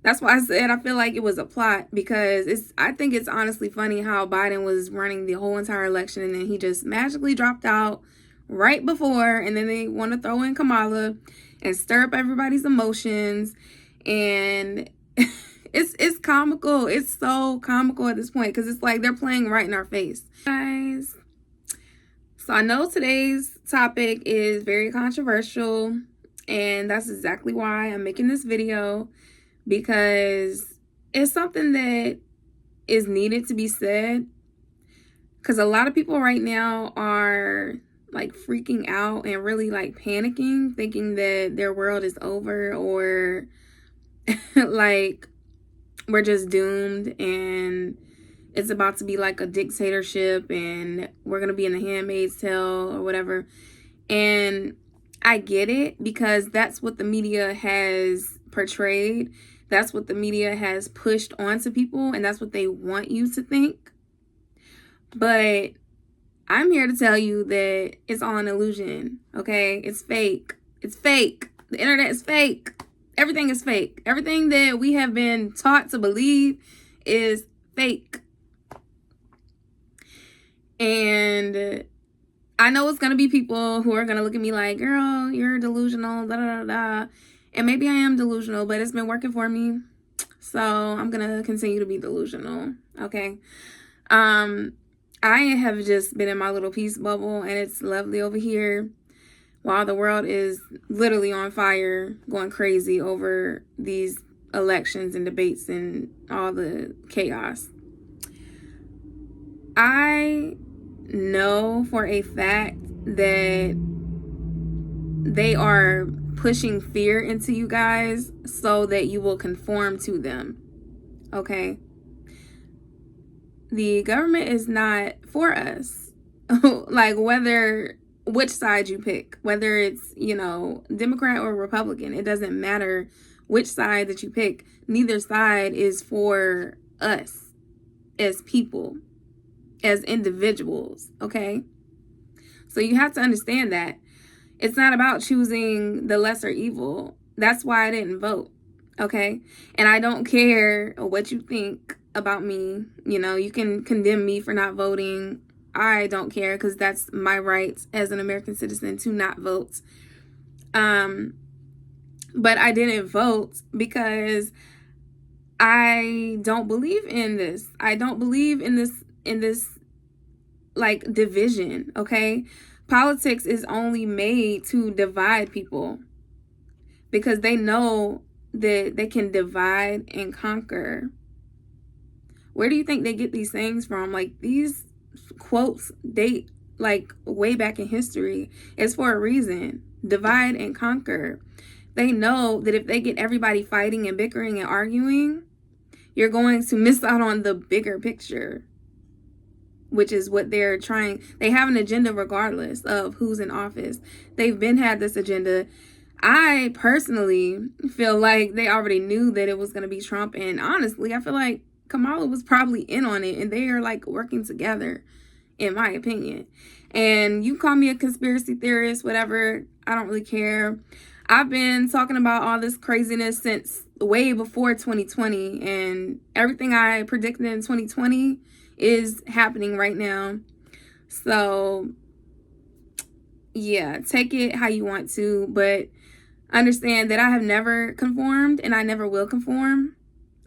That's why I said I feel like it was a plot, because I think it's honestly funny how Biden was running the whole entire election and then he just magically dropped out right before, and then they want to throw in Kamala and stir up everybody's emotions, and it's comical. It's so comical at this point because it's like they're playing right in our face. Guys, so I know today's topic is very controversial, and that's exactly why I'm making this video, because it's something that is needed to be said, because a lot of people right now are like freaking out and really like panicking, thinking that their world is over, or like we're just doomed and it's about to be like a dictatorship and we're gonna be in the Handmaid's Tale or whatever. And I get it, because that's what the media has portrayed. That's what the media has pushed onto people, and that's what they want you to think. But I'm here to tell you that it's all an illusion, okay? It's fake. It's fake. The internet is fake. Everything is fake. Everything that we have been taught to believe is fake. And I know it's going to be people who are going to look at me like, girl, you're delusional, da da da da. And maybe I am delusional, but it's been working for me. So I'm going to continue to be delusional, okay? I have just been in my little peace bubble, and it's lovely over here while the world is literally on fire, going crazy over these elections and debates and all the chaos. I know for a fact that they are pushing fear into you guys so that you will conform to them, okay? The government is not for us. Like, which side you pick, whether it's, Democrat or Republican, it doesn't matter which side that you pick. Neither side is for us as people, as individuals, okay? So you have to understand that it's not about choosing the lesser evil. That's why I didn't vote, okay? And I don't care what you think about me. You can condemn me for not voting. I don't care, because that's my right as an American citizen to not vote. But I didn't vote because I don't believe in this. I don't believe in this like division, okay? Politics is only made to divide people, because they know that they can divide and conquer. Where do you think they get these things from? Like, these quotes date like way back in history. It's for a reason. Divide and conquer. They know that if they get everybody fighting and bickering and arguing, you're going to miss out on the bigger picture, which is what they're trying. They have an agenda regardless of who's in office. They've had this agenda. I personally feel like they already knew that it was going to be Trump. And honestly, I feel like Kamala was probably in on it, and they are like working together, in my opinion. And you call me a conspiracy theorist, whatever, I don't really care. I've been talking about all this craziness since way before 2020, and everything I predicted in 2020 is happening right now. So yeah, take it how you want to, but understand that I have never conformed and I never will conform,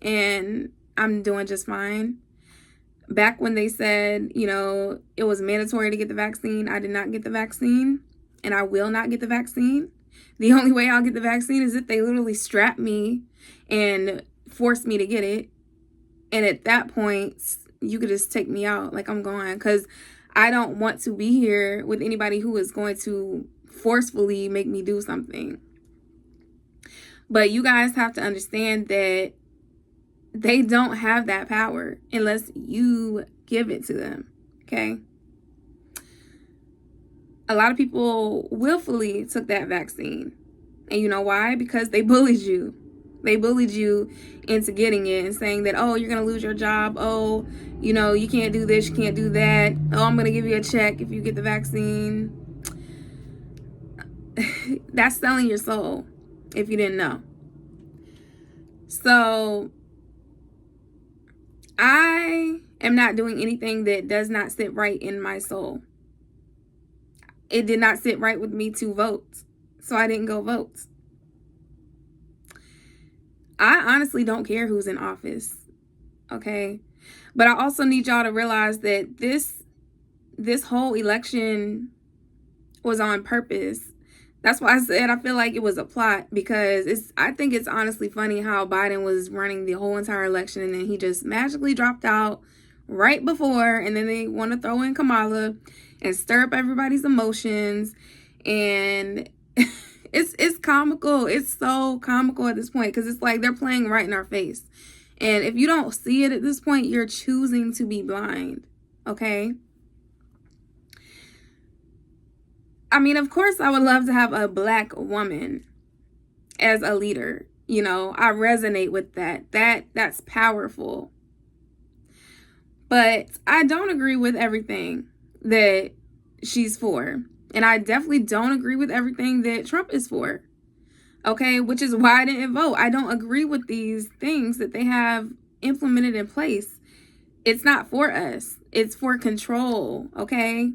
and I'm doing just fine. Back when they said, it was mandatory to get the vaccine, I did not get the vaccine, and I will not get the vaccine. The only way I'll get the vaccine is if they literally strap me and force me to get it. And at that point, you could just take me out, like I'm gone, because I don't want to be here with anybody who is going to forcefully make me do something. But you guys have to understand that they don't have that power unless you give it to them, okay? A lot of people willfully took that vaccine. And you know why? Because they bullied you. They bullied you into getting it and saying that, oh, you're going to lose your job. Oh, you can't do this, you can't do that. Oh, I'm going to give you a check if you get the vaccine. That's selling your soul, if you didn't know. So I am not doing anything that does not sit right in my soul. It did not sit right with me to vote, so I didn't go vote. I honestly don't care who's in office, okay? But I also need y'all to realize that this whole election was on purpose. That's why I said I feel like it was a plot, because I think it's honestly funny how Biden was running the whole entire election and then he just magically dropped out right before, and then they want to throw in Kamala and stir up everybody's emotions, and it's comical. It's so comical at this point, because it's like they're playing right in our face. And if you don't see it at this point, you're choosing to be blind, okay? I mean, of course, I would love to have a black woman as a leader. You know, I resonate with that. That's powerful. But I don't agree with everything that she's for. And I definitely don't agree with everything that Trump is for. Okay, which is why I didn't vote. I don't agree with these things that they have implemented in place. It's not for us. It's for control, okay?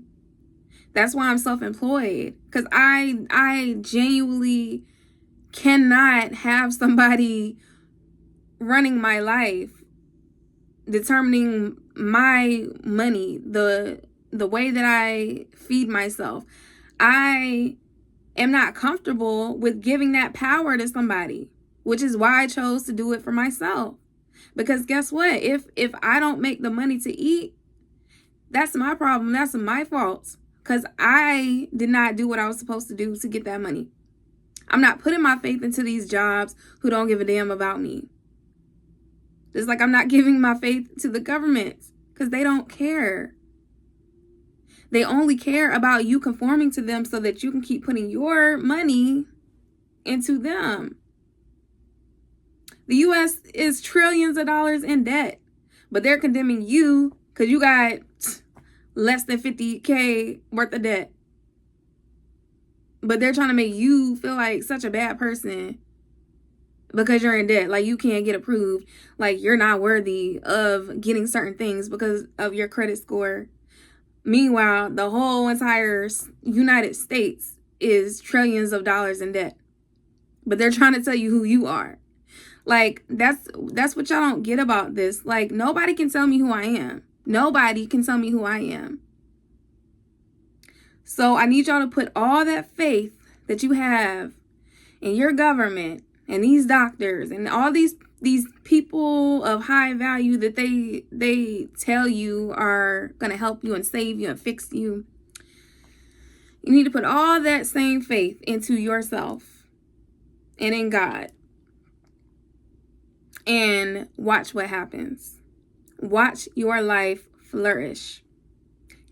That's why I'm self-employed, because I genuinely cannot have somebody running my life, determining my money, the way that I feed myself. I am not comfortable with giving that power to somebody, which is why I chose to do it for myself. Because guess what? If I don't make the money to eat, that's my problem. That's my fault. Because I did not do what I was supposed to do to get that money. I'm not putting my faith into these jobs who don't give a damn about me. Just like I'm not giving my faith to the government, because they don't care. They only care about you conforming to them so that you can keep putting your money into them. The U.S. is trillions of dollars in debt, but they're condemning you because you got less than $50K worth of debt. But they're trying to make you feel like such a bad person because you're in debt. Like you can't get approved. Like you're not worthy of getting certain things because of your credit score. Meanwhile, the whole entire United States is trillions of dollars in debt. But they're trying to tell you who you are. Like that's what y'all don't get about this. Like nobody can tell me who I am. Nobody can tell me who I am. So I need y'all to put all that faith that you have in your government and these doctors and all these people of high value that they tell you are going to help you and save you and fix you. You need to put all that same faith into yourself and in God. And watch what happens. Watch your life flourish.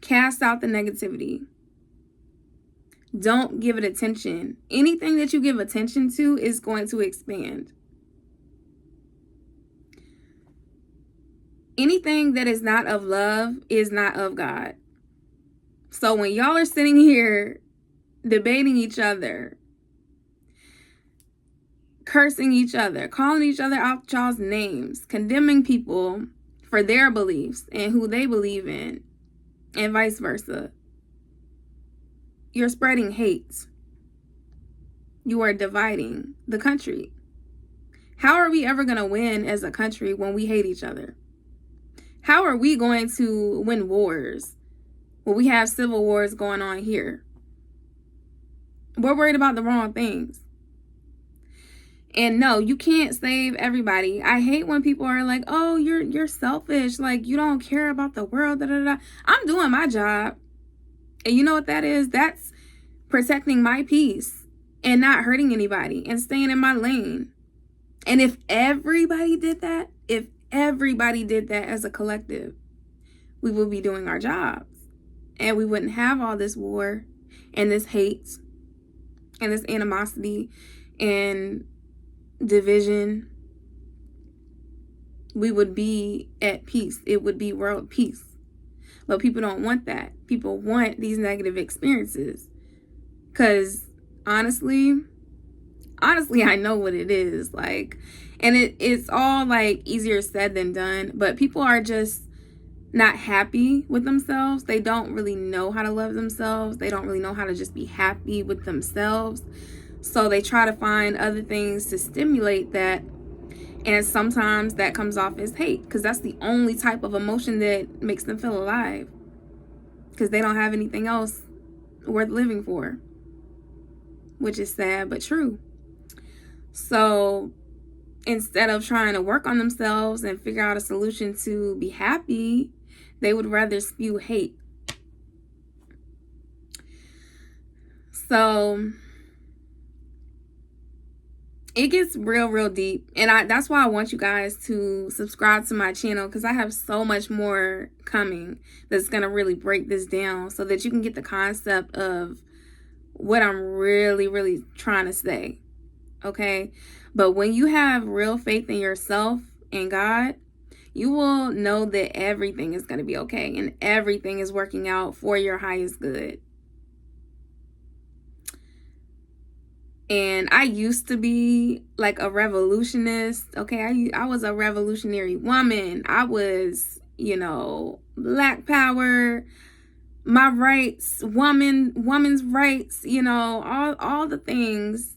Cast out the negativity. Don't give it attention. Anything that you give attention to is going to expand. Anything that is not of love is not of God. So when y'all are sitting here debating each other, cursing each other, calling each other out y'all's names, condemning people for their beliefs and who they believe in, and vice versa, you're spreading hate. You are dividing the country. How are we ever going to win as a country when we hate each other? How are we going to win wars when we have civil wars going on here? We're worried about the wrong things. And no, you can't save everybody. I hate when people are like, oh, you're selfish. Like, you don't care about the world. Da, da, da. I'm doing my job. And you know what that is? That's protecting my peace and not hurting anybody and staying in my lane. And if everybody did that as a collective, we would be doing our jobs. And we wouldn't have all this war and this hate and this animosity and division. We would be at peace. It would be world peace. But people don't want that. People want these negative experiences. Because honestly, I know what it is. Like, And it's all like easier said than done, but people are just not happy with themselves. They don't really know how to love themselves. They don't really know how to just be happy with themselves. So they try to find other things to stimulate that. And sometimes that comes off as hate, because that's the only type of emotion that makes them feel alive, because they don't have anything else worth living for, which is sad but true. So instead of trying to work on themselves and figure out a solution to be happy, they would rather spew hate. So it gets real deep, and that's why I want you guys to subscribe to my channel, because I have so much more coming that's going to really break this down so that you can get the concept of what I'm really trying to say. Okay? But when you have real faith in yourself and God, you will know that everything is going to be okay and everything is working out for your highest good. And I used to be like a revolutionist. Okay, I was a revolutionary woman. I was, Black power, my rights, woman's rights, all the things.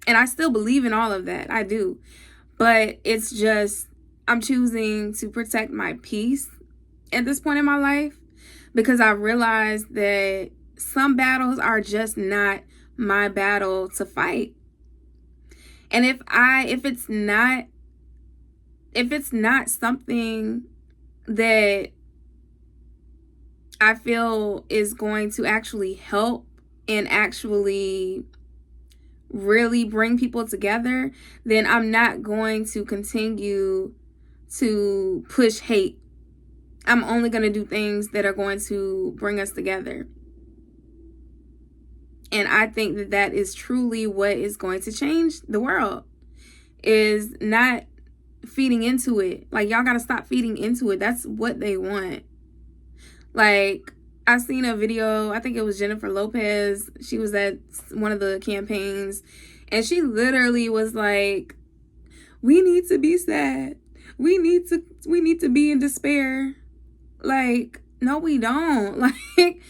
And I still believe in all of that. I do. But it's just, I'm choosing to protect my peace at this point in my life, because I realized that some battles are just not my battle to fight. And if it's not something that I feel is going to actually help and actually really bring people together, then I'm not going to continue to push hate. I'm only going to do things that are going to bring us together. And I think that that is truly what is going to change the world, is not feeding into it. Like, y'all got to stop feeding into it. That's what they want. Like, I seen a video, I think it was Jennifer Lopez. She was at one of the campaigns, and she literally was like, we need to be sad. We need to be in despair. Like, no, we don't. Like,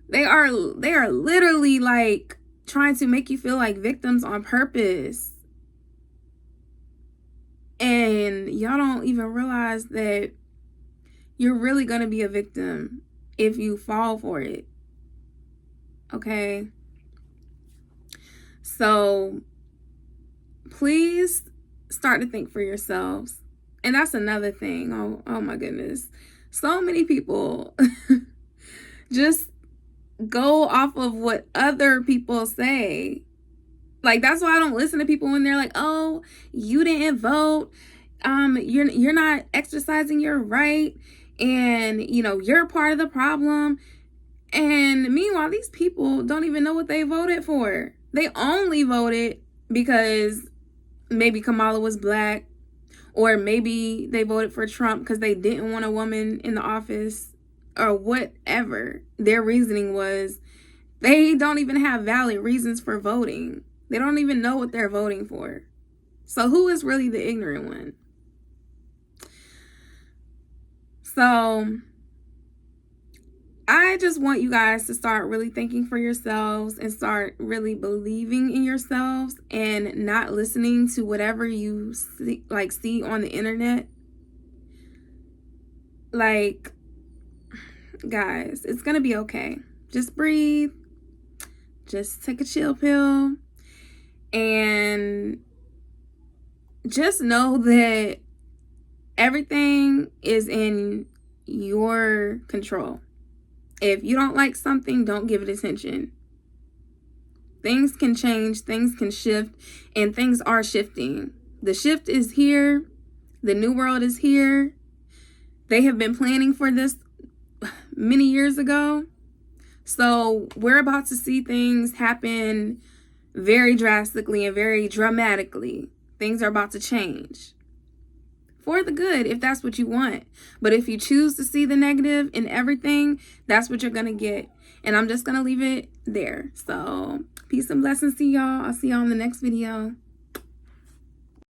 they are literally like trying to make you feel like victims on purpose. And y'all don't even realize that you're really going to be a victim if you fall for it. Okay? So please start to think for yourselves. And that's another thing. Oh my goodness. So many people just go off of what other people say. Like, that's why I don't listen to people when they're like, oh, you didn't vote. You're not exercising your right. And, you're part of the problem. And meanwhile, these people don't even know what they voted for. They only voted because maybe Kamala was black, or maybe they voted for Trump because they didn't want a woman in the office, or whatever their reasoning was. They don't even have valid reasons for voting. They don't even know what they're voting for. So who is really the ignorant one? So I just want you guys to start really thinking for yourselves and start really believing in yourselves and not listening to whatever you see on the internet. Like, guys, it's gonna be okay. Just breathe. Just take a chill pill. And just know that everything is in your control. If you don't like something, don't give it attention. Things can change, things can shift, and things are shifting. The shift is here. The new world is here. They have been planning for this many years ago. So we're about to see things happen very drastically and very dramatically. Things are about to change for the good, if that's what you want. But if you choose to see the negative in everything, that's what you're going to get. And I'm just going to leave it there. So peace and blessings to y'all. I'll see y'all in the next video.